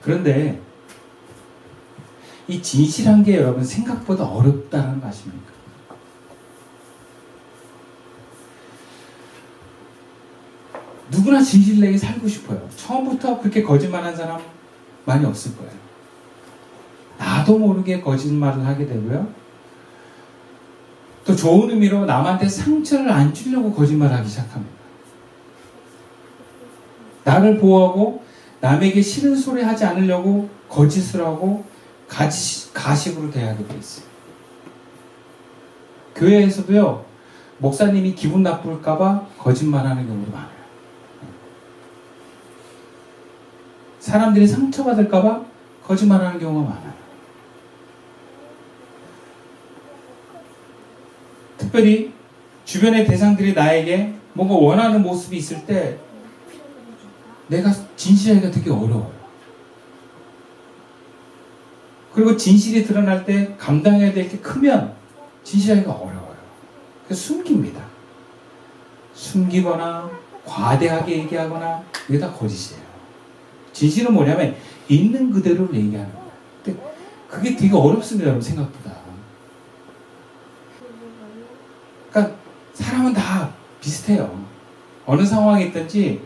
그런데 이 진실한 게 여러분 생각보다 어렵다는 거 아십니까? 누구나 진실되게 살고 싶어요. 처음부터 그렇게 거짓말한 사람 많이 없을 거예요. 나도 모르게 거짓말을 하게 되고요. 또 좋은 의미로 남한테 상처를 안 주려고 거짓말하기 시작합니다. 나를 보호하고 남에게 싫은 소리 하지 않으려고 거짓을 하고 가식으로 대하게 돼 있어요. 교회에서도요, 목사님이 기분 나쁠까봐 거짓말하는 경우도 많아요. 사람들이 상처받을까봐 거짓말하는 경우가 많아요. 특별히 주변의 대상들이 나에게 뭔가 원하는 모습이 있을 때 내가 진실하기가 되게 어려워요. 그리고 진실이 드러날 때 감당해야 될 게 크면 진실하기가 어려워요. 그래서 숨깁니다. 숨기거나 과대하게 얘기하거나 이게 다 거짓이에요. 진실은 뭐냐면 있는 그대로 얘기하는 거예요. 근데 그게 되게 어렵습니다, 여러분, 생각보다. 그러니까 사람은 다 비슷해요. 어느 상황에 있든지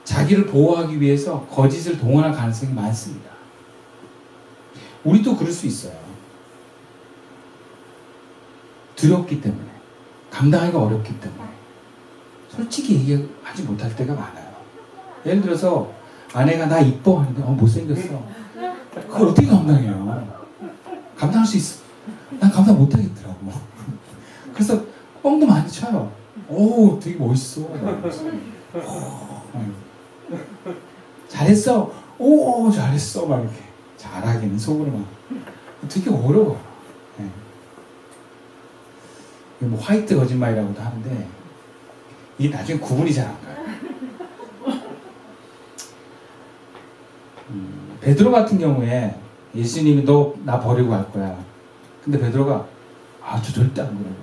자기를 보호하기 위해서 거짓을 동원할 가능성이 많습니다. 우리도 그럴 수 있어요. 두렵기 때문에, 감당하기가 어렵기 때문에 솔직히 얘기하지 못할 때가 많아요. 예를 들어서 아내가 나 이뻐하는데 못생겼어. 그걸 어떻게 감당해요? 감당할 수 있어? 난 감당 못하겠더라고. 그래서 뻥도 많이 쳐요. 오, 되게 멋있어. 잘했어. 오, 잘했어. 막 이렇게. 잘하기는 속으로만. 되게 어려워요. 네. 뭐 화이트 거짓말이라고도 하는데 이게 나중에 구분이 잘 안 가요. 베드로 같은 경우에 예수님이 너 나 버리고 갈 거야. 근데 베드로가 저 절대 안 그러거든.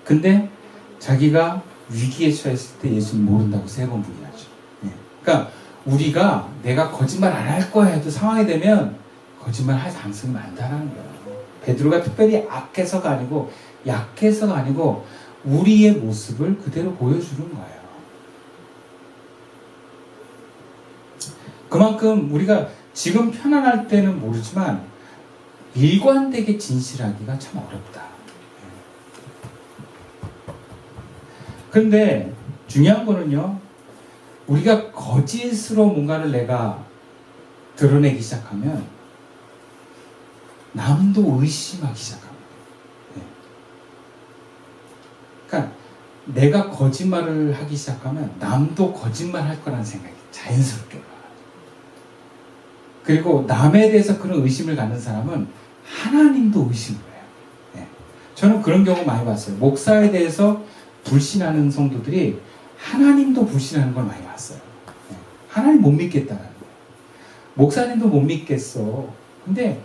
근데 자기가 위기에 처했을 때 예수님 모른다고 3번 부인하죠. 네. 그러니까 우리가 내가 거짓말 안 할 거야 해도 상황이 되면 거짓말 할 가능성이 많다는 거예요. 베드로가 특별히 악해서가 아니고 약해서가 아니고 우리의 모습을 그대로 보여주는 거예요. 그만큼 우리가 지금 편안할 때는 모르지만 일관되게 진실하기가 참 어렵다. 그런데 중요한 거는요, 우리가 거짓으로 뭔가를 내가 드러내기 시작하면 남도 의심하기 시작합니다. 네. 그러니까 내가 거짓말을 하기 시작하면 남도 거짓말 할 거라는 생각이 자연스럽게 올라가요. 그리고 남에 대해서 그런 의심을 갖는 사람은 하나님도 의심을 해요. 네. 저는 그런 경우 많이 봤어요. 목사에 대해서 불신하는 성도들이 하나님도 불신하는 걸 많이 봤어요. 네. 하나님 못 믿겠다는 거예요. 목사님도 못 믿겠어. 근데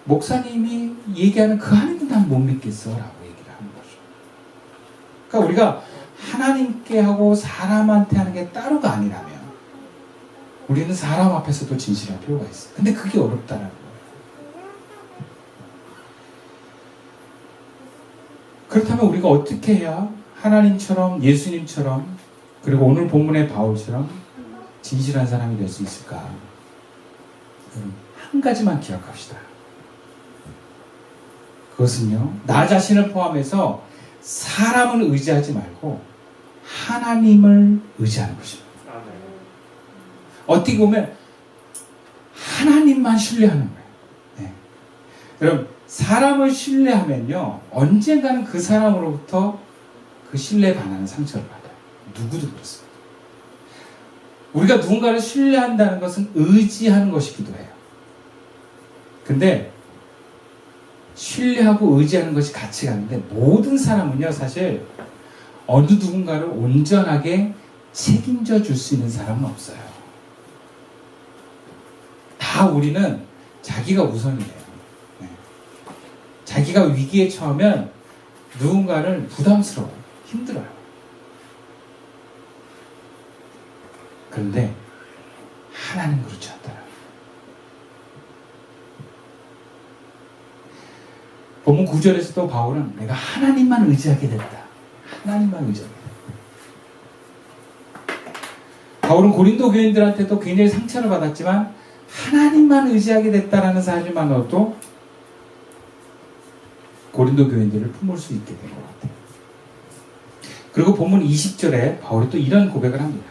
목사님이 얘기하는 그 하나님도 난 못 믿겠어 라고 얘기를 하는 거죠. 그러니까 우리가 하나님께 하고 사람한테 하는 게 따로가 아니라면 우리는 사람 앞에서도 진실할 필요가 있어요. 근데 그게 어렵다는 거예요. 그렇다면 우리가 어떻게 해야 하나님처럼, 예수님처럼, 그리고 오늘 본문의 바울처럼 진실한 사람이 될 수 있을까? 한 가지만 기억합시다. 그것은요, 나 자신을 포함해서 사람을 의지하지 말고 하나님을 의지하는 것입니다. 어떻게 보면 하나님만 신뢰하는 거예요. 네. 여러분, 사람을 신뢰하면요, 언젠가는 그 사람으로부터 그 신뢰에 반하는 상처를 받아요. 누구도 그렇습니다. 우리가 누군가를 신뢰한다는 것은 의지하는 것이기도 해요. 근데 신뢰하고 의지하는 것이 같이 가는데 모든 사람은요, 사실 어느 누군가를 온전하게 책임져 줄 수 있는 사람은 없어요. 다 우리는 자기가 우선이에요. 네. 자기가 위기에 처하면 누군가를 부담스러워요. 힘들어요. 그런데 하나님과 본문 9절에서도 바울은 내가 하나님만 의지하게 됐다. 하나님만 의지하게 됐다. 바울은 고린도 교인들한테도 굉장히 상처를 받았지만 하나님만 의지하게 됐다라는 사실만으로도 고린도 교인들을 품을 수 있게 된 것 같아요. 그리고 본문 20절에 바울이 또 이런 고백을 합니다.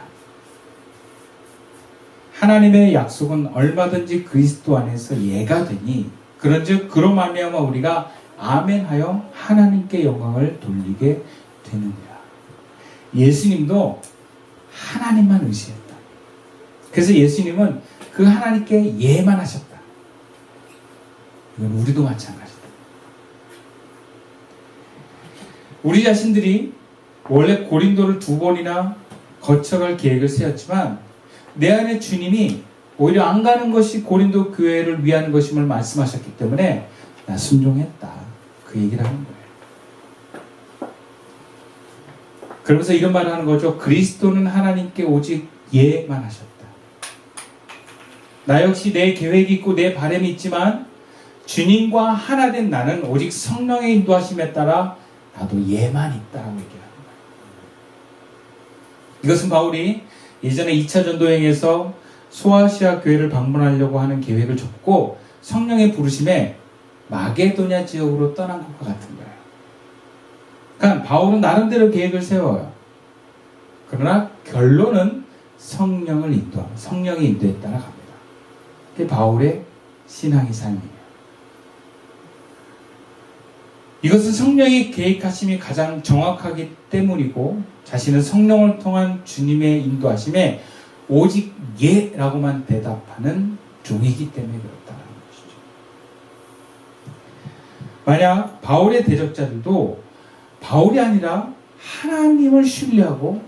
하나님의 약속은 얼마든지 그리스도 안에서 예가 되니 그런즉 그로 말미암아 우리가 아멘하여 하나님께 영광을 돌리게 되느니라. 예수님도 하나님만 의지했다. 그래서 예수님은 그 하나님께 예만 하셨다. 이건 우리도 마찬가지다. 우리 자신들이 원래 고린도를 2번이나 거쳐갈 계획을 세웠지만 내 안에 주님이 오히려 안 가는 것이 고린도 교회를 위한 것임을 말씀하셨기 때문에 나 순종했다. 그 얘기를 하는 거예요. 그러면서 이런 말을 하는 거죠. 그리스도는 하나님께 오직 예만 하셨다. 나 역시 내 계획이 있고 내 바람이 있지만 주님과 하나 된 나는 오직 성령의 인도하심에 따라 나도 예만 있다라고 얘기하는 거예요. 이것은 바울이 예전에 2차 전도여행에서 소아시아 교회를 방문하려고 하는 계획을 접고 성령의 부르심에 마게도냐 지역으로 떠난 것과 같은 거예요. 그러니까 바울은 나름대로 계획을 세워요. 그러나 결론은 성령이 인도에 따라갑니다. 그게 바울의 신앙의 삶이에요. 이것은 성령의 계획하심이 가장 정확하기 때문이고 자신은 성령을 통한 주님의 인도하심에 오직 예라고만 대답하는 종이기 때문에 그렇다는 것이죠. 만약 바울의 대적자들도 바울이 아니라 하나님을 신뢰하고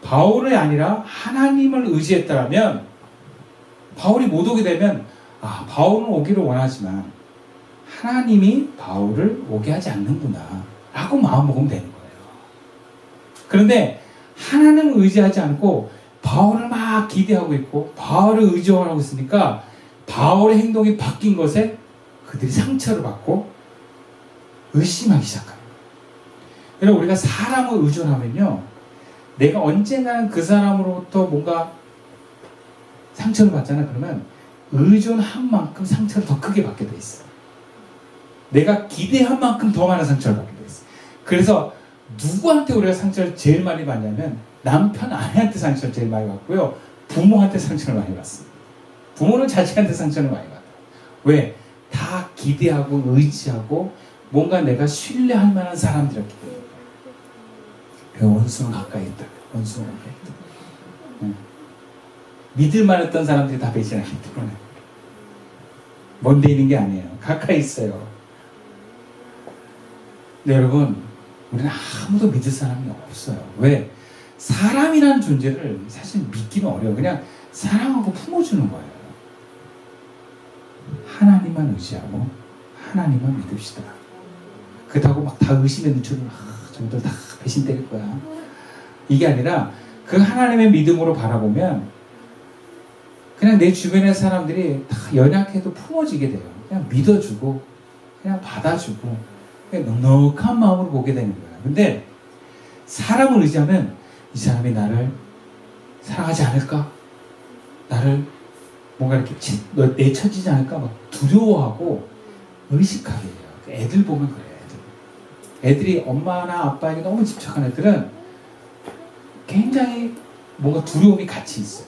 바울이 아니라 하나님을 의지했다면 바울이 못 오게 되면 바울은 오기를 원하지만 하나님이 바울을 오게 하지 않는구나 라고 마음먹으면 되는 거예요. 그런데 하나님을 의지하지 않고 바울을 막 기대하고 있고 바울을 의존하고 있으니까 바울의 행동이 바뀐 것에 그들이 상처를 받고 의심하기 시작합니다. 그래서 우리가 사람을 의존하면요, 내가 언젠가는 그 사람으로부터 뭔가 상처를 받잖아. 그러면 의존한 만큼 상처를 더 크게 받게 돼 있어. 내가 기대한 만큼 더 많은 상처를 받게 돼 있어. 그래서 누구한테 우리가 상처를 제일 많이 받냐면 남편, 아내한테 상처를 제일 많이 받고요, 부모한테 상처를 많이 받습니다. 부모는 자식한테 상처를 많이 받아요. 왜? 다 기대하고 의지하고 뭔가 내가 신뢰할 만한 사람들이었기 때문에. 그 원수는 가까이 있다. 원수는 가까이 있다. 믿을 만했던 사람들이 다 배신하기 때문에 먼데 있는 게 아니에요. 가까이 있어요. 근데 여러분, 우리는 아무도 믿을 사람이 없어요. 왜? 사람이라는 존재를 사실 믿기는 어려워요. 그냥 사랑하고 품어주는 거예요. 하나님만 의지하고 하나님만 믿읍시다. 그렇다고 막 다 의심의 눈초리로 저들 다 배신 때릴 거야. 이게 아니라 그 하나님의 믿음으로 바라보면 그냥 내 주변의 사람들이 다 연약해도 품어지게 돼요. 그냥 믿어주고 그냥 받아주고 그냥 넉넉한 마음으로 보게 되는 거야. 근데 사람을 의지하면 이 사람이 나를 사랑하지 않을까? 나를 뭔가 이렇게 내쳐지지 않을까? 막 두려워하고 의식하게 돼요. 애들 보면 그래요. 애들이 엄마나 아빠에게 너무 집착한 애들은 굉장히 뭔가 두려움이 같이 있어요.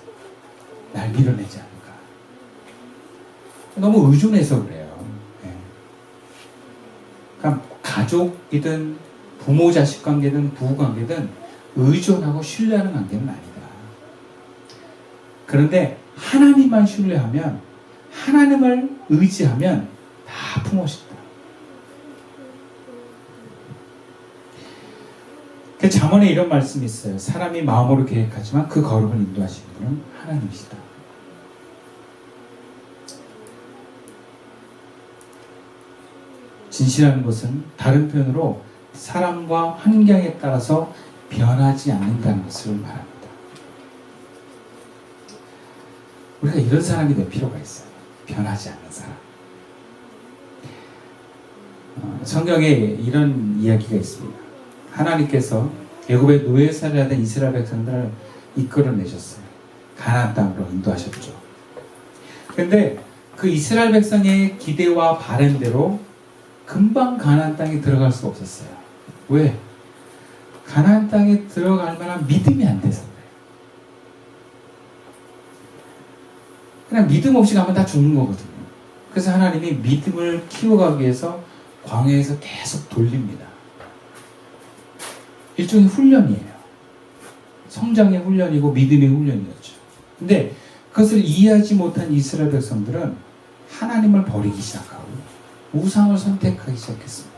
날 밀어내지 않을까. 너무 의존해서 그래요. 네. 그러니까 가족이든 부모 자식 관계든 부부 관계든 의존하고 신뢰하는 관계는 아니다. 그런데 하나님만 신뢰하면, 하나님을 의지하면 다 품어진다. 그 잠언에 이런 말씀이 있어요. 사람이 마음으로 계획하지만 그 걸음을 인도하시는 분은 하나님이시다. 진실한 것은 다른 표현으로 사람과 환경에 따라서 변하지 않는다는 것을 말합니다. 우리가 이런 사람이 될 필요가 있어요. 변하지 않는 사람. 성경에 이런 이야기가 있습니다. 하나님께서 애굽의 노예살이 하던 이스라엘 백성들을 이끌어내셨어요. 가나안 땅으로 인도하셨죠. 그런데 그 이스라엘 백성의 기대와 바람대로 금방 가나안 땅에 들어갈 수가 없었어요. 왜? 가나안 땅에 들어갈 만한 믿음이 안 돼서 그래요. 그냥 믿음 없이 가면 다 죽는 거거든요. 그래서 하나님이 믿음을 키워가기 위해서 광야에서 계속 돌립니다. 일종의 훈련이에요. 성장의 훈련이고 믿음의 훈련이었죠. 근데 그것을 이해하지 못한 이스라엘 백성들은 하나님을 버리기 시작하고 우상을 선택하기 시작했습니다.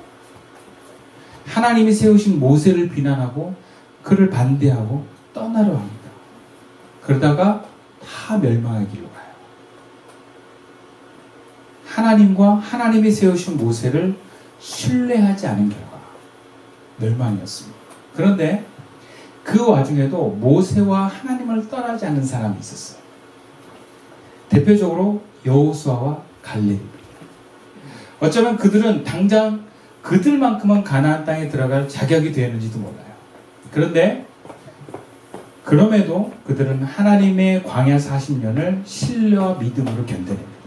하나님이 세우신 모세를 비난하고 그를 반대하고 떠나려 합니다. 그러다가 다 멸망의 길로 가요. 하나님과 하나님이 세우신 모세를 신뢰하지 않은 결과 멸망이었습니다. 그런데 그 와중에도 모세와 하나님을 떠나지 않는 사람이 있었어요. 대표적으로 여호수아와 갈렙입니다. 어쩌면 그들은 당장 그들만큼은 가나안 땅에 들어갈 자격이 되었는지도 몰라요. 그런데 그럼에도 그들은 하나님의 광야 40년을 신뢰와 믿음으로 견뎌냅니다.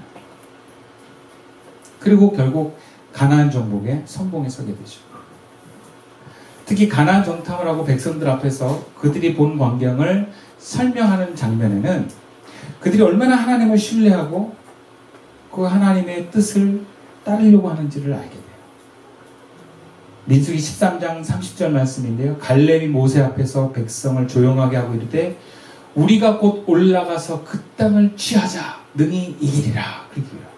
그리고 결국 가나안 정복에 선봉에 서게 되죠. 특히 가나안 정탐을 하고 백성들 앞에서 그들이 본 광경을 설명하는 장면에는 그들이 얼마나 하나님을 신뢰하고 그 하나님의 뜻을 따르려고 하는지를 알게 돼요. 민수기 13장 30절 말씀인데요. 갈렙이 모세 앞에서 백성을 조용하게 하고 이르되 우리가 곧 올라가서 그 땅을 취하자 능히 이기리라. 그렇게 합니다.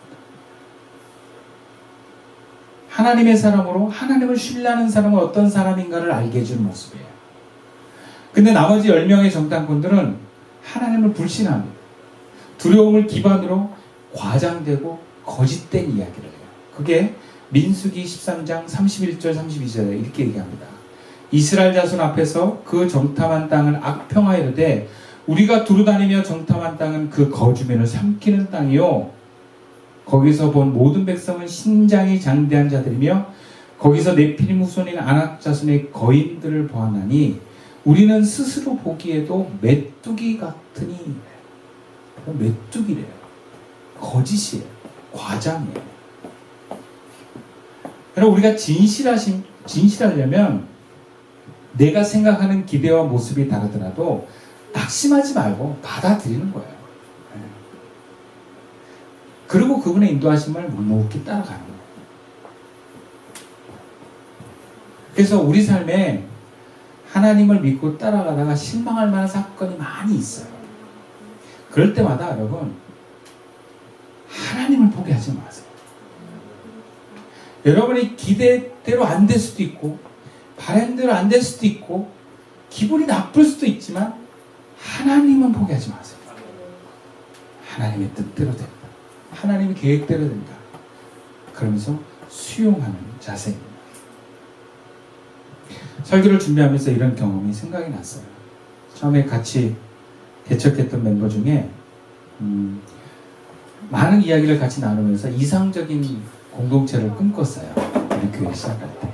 하나님의 사람으로 하나님을 신뢰하는 사람은 어떤 사람인가를 알게 해주는 모습이에요. 근데 나머지 10명의 정탐꾼들은 하나님을 불신합니다. 두려움을 기반으로 과장되고 거짓된 이야기를 해요. 그게 민수기 13장 31절 32절에 이렇게 얘기합니다. 이스라엘 자손 앞에서 그 정탐한 땅을 악평하여 이르되 우리가 두루다니며 정탐한 땅은 그 거주민을 삼키는 땅이요 거기서 본 모든 백성은 신장이 장대한 자들이며 거기서 네피림 후손인 아낙 자손의 거인들을 보았나니 우리는 스스로 보기에도 메뚜기 같으니. 메뚜기래요. 거짓이에요. 과장이에요. 여러분 우리가 진실하려면 내가 생각하는 기대와 모습이 다르더라도 낙심하지 말고 받아들이는 거예요. 그리고 그분의 인도하심을 묵묵히 따라가는 거예요. 그래서 우리 삶에 하나님을 믿고 따라가다가 실망할 만한 사건이 많이 있어요. 그럴 때마다 여러분 하나님을 포기하지 마세요. 여러분이 기대대로 안 될 수도 있고 바람대로 안 될 수도 있고 기분이 나쁠 수도 있지만 하나님은 포기하지 마세요. 하나님의 뜻대로 된다. 하나님의 계획대로 된다. 그러면서 수용하는 자세입니다. 설교를 준비하면서 이런 경험이 생각이 났어요. 처음에 같이 개척했던 멤버 중에 많은 이야기를 같이 나누면서 이상적인 공동체를 꿈꿨어요. 우리 교회 시작할 때.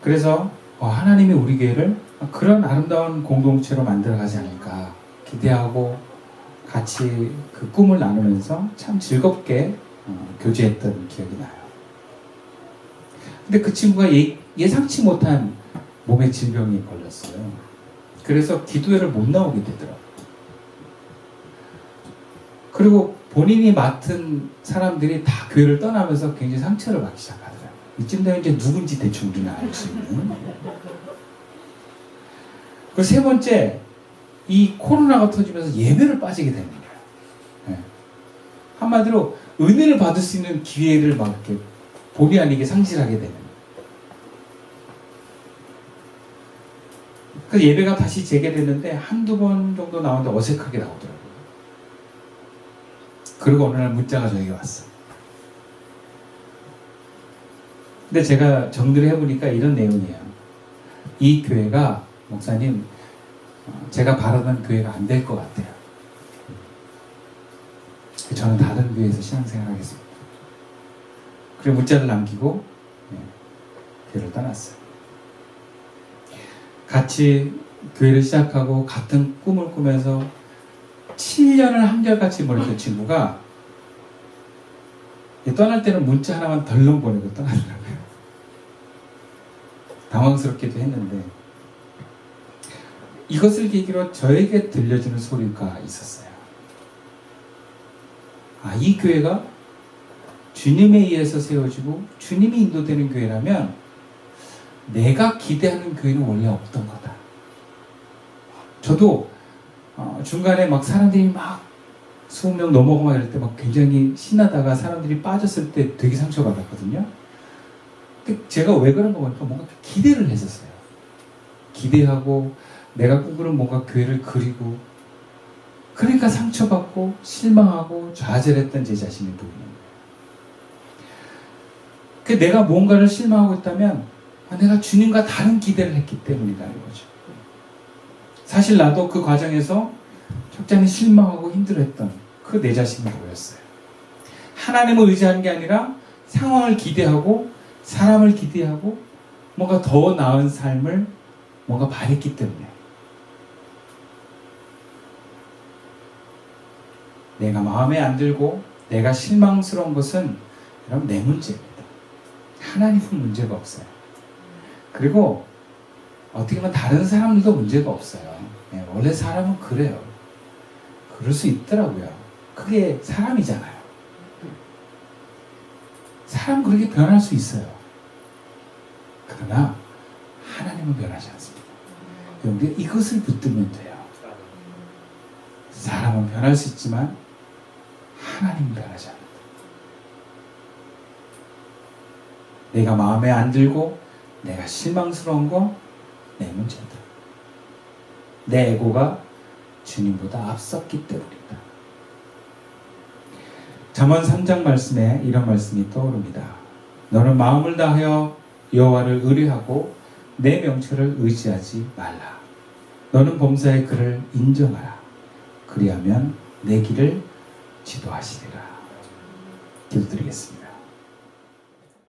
그래서 하나님이 우리 교회를 그런 아름다운 공동체로 만들어가지 않을까 기대하고 같이 그 꿈을 나누면서 참 즐겁게 교제했던 기억이 나요. 근데 그 친구가 예상치 못한 몸에 질병이 걸렸어요. 그래서 기도회를 못 나오게 되더라고요. 그리고 본인이 맡은 사람들이 다 교회를 떠나면서 굉장히 상처를 받기 시작하더라고요. 이쯤 되면 이제 누군지 대충 우리는 알 수 있는. 그 세 번째, 이 코로나가 터지면서 예배를 빠지게 되는 거예요. 네. 한마디로 은혜를 받을 수 있는 기회를 막 이렇게 본의 아니게 상실하게 되는 거예요. 그 예배가 다시 재개됐는데 한두 번 정도 나오는데 어색하게 나오더라고요. 그리고 어느 날 문자가 저에게 왔어요. 근데 제가 정리를 해보니까 이런 내용이에요. 이 교회가 목사님 제가 바라던 교회가 안 될 것 같아요. 저는 다른 교회에서 신앙생활 하겠습니다. 그래 문자를 남기고 교회를 떠났어요. 같이 교회를 시작하고 같은 꿈을 꾸면서 7년을 한결같이 멀었던 친구가 떠날 때는 문자 하나만 덜렁 보내고 떠나더라고요. 당황스럽기도 했는데 이것을 계기로 저에게 들려주는 소리가 있었어요. 아, 이 교회가 주님에 의해서 세워지고 주님이 인도되는 교회라면 내가 기대하는 교회는 원래 없던 거다. 저도 중간에 막 사람들이 막 20명 넘어가고 막 이럴 때 막 굉장히 신나다가 사람들이 빠졌을 때 되게 상처받았거든요. 근데 제가 왜 그런 거 보니까 뭔가 기대를 했었어요. 기대하고 내가 꿈꾸는 뭔가 교회를 그리고 그러니까 상처받고 실망하고 좌절했던 제 자신이 보이는 거예요. 내가 뭔가를 실망하고 있다면 내가 주님과 다른 기대를 했기 때문이라는 거죠. 사실 나도 그 과정에서 적잖이 실망하고 힘들어했던 그 내 자신이 보였어요. 하나님을 의지하는 게 아니라 상황을 기대하고 사람을 기대하고 뭔가 더 나은 삶을 뭔가 바랬기 때문에 내가 마음에 안 들고 내가 실망스러운 것은 여러분 내 문제입니다. 하나님은 문제가 없어요. 그리고 어떻게 보면 다른 사람들도 문제가 없어요. 원래 사람은 그래요. 그럴 수 있더라고요. 그게 사람이잖아요. 사람 그렇게 변할 수 있어요. 그러나 하나님은 변하지 않습니다. 우리가 이것을 붙들면 돼요. 사람은 변할 수 있지만 하나님은 변하지 않는다. 내가 마음에 안 들고 내가 실망스러운 거 내 문제다. 내 에고가 주님보다 앞섰기 때문이다. 잠언 3장 말씀에 이런 말씀이 떠오릅니다. 너는 마음을 다하여 여호와를 의뢰하고 내 명철을 의지하지 말라. 너는 범사의 그를 인정하라. 그리하면 내 길을 지도하시리라. 기도드리겠습니다.